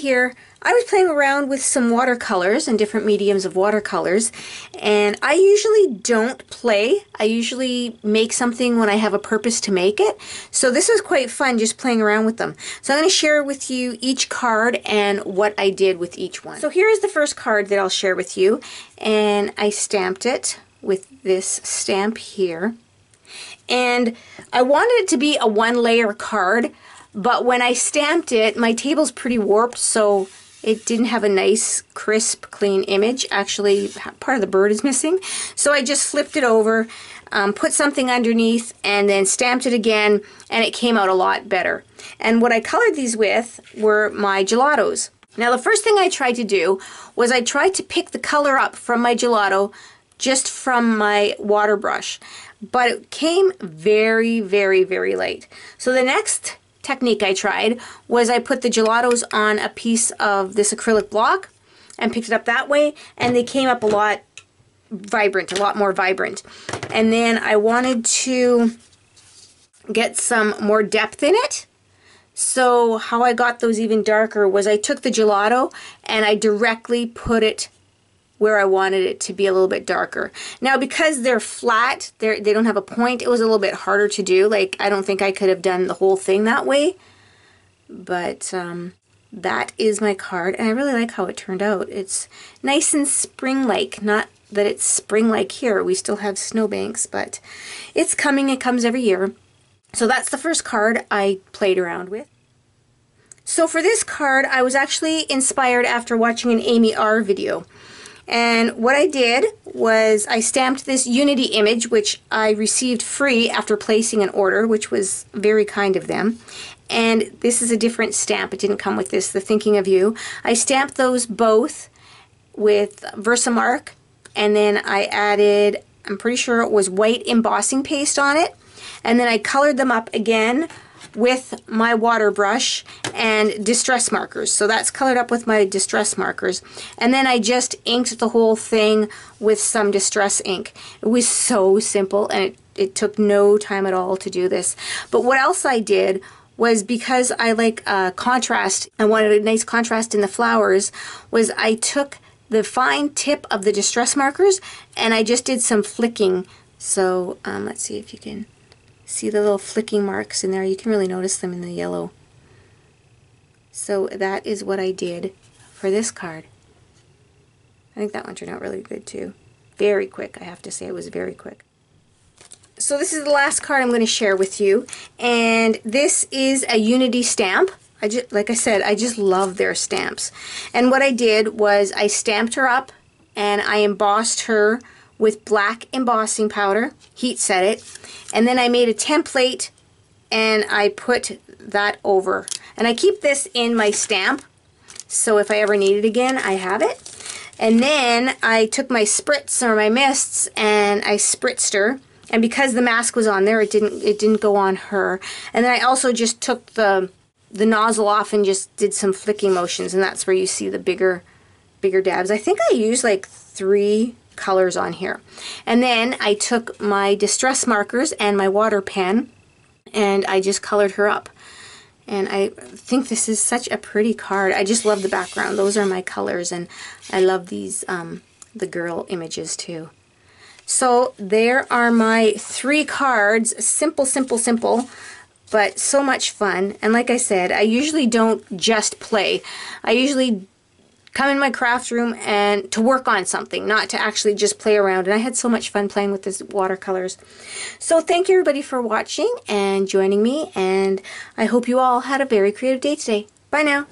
here, I was playing around with some watercolors and different mediums of watercolors, and I usually don't play. I usually make something when I have a purpose to make it. So this was quite fun just playing around with them. So I'm going to share with you each card and what I did with each one. So here is the first card that I'll share with you, and I stamped it with this stamp here. And I wanted it to be a one-layer card, but when I stamped it, my table's pretty warped, so it didn't have a nice, crisp, clean image. Actually, part of the bird is missing. So I just flipped it over, put something underneath, and then stamped it again, and it came out a lot better. And what I colored these with were my gelatos. Now, the first thing I tried to do was I tried to pick the color up from my gelato just from my water brush, but it came very, very, very light. So the next technique I tried was I put the gelatos on a piece of this acrylic block and picked it up that way, and they came up a lot vibrant, a lot more vibrant. And then I wanted to get some more depth in it. So how I got those even darker was I took the gelato and I directly put it where I wanted it to be a little bit darker. Now, because they're flat, they don't have a point, it was a little bit harder to do. Like, I don't think I could have done the whole thing that way. But that is my card, and I really like how it turned out. It's nice and spring-like. Not that it's spring-like here. We still have snowbanks, but it's coming. It comes every year. So that's the first card I played around with. So for this card, I was actually inspired after watching an Amy R video. And what I did was I stamped this Unity image, which I received free after placing an order, which was very kind of them. And this is a different stamp. It didn't come with this, the Thinking of You. I stamped those both with Versamark, and then I added, I'm pretty sure it was white embossing paste on it. And then I colored them up again with my water brush and distress markers. So that's colored up with my distress markers. And then I just inked the whole thing with some distress ink. It was so simple, and it took no time at all to do this. But what else I did was, because I like contrast, I wanted a nice contrast in the flowers, was I took the fine tip of the distress markers and I just did some flicking. So let's see if you can see the little flicking marks in there. You can really notice them in the yellow. So that is what I did for this card. I think that one turned out really good too. Very quick, I have to say. It was very quick. So this is the last card I'm going to share with you, and this is a Unity stamp. Like I said, I just love their stamps. And what I did was I stamped her up and I embossed her with black embossing powder, heat set it, and then I made a template and I put that over. And I keep this in my stamp, so if I ever need it again, I have it. And then I took my spritz or my mists and I spritzed her, and because the mask was on there, it didn't go on her. And then I also just took the nozzle off and just did some flicking motions, and that's where you see the bigger dabs. I think I used like 3 colors on here. And then I took my distress markers and my water pen and I just colored her up. And I think this is such a pretty card. I just love the background. Those are my colors, and I love these the girl images too. So there are my 3 cards. Simple, simple, simple, but so much fun. And like I said, I usually don't just play. I usually come in my craft room and to work on something, not to actually just play around. And I had so much fun playing with this watercolors. So thank you everybody for watching and joining me, and I hope you all had a very creative day today. Bye now.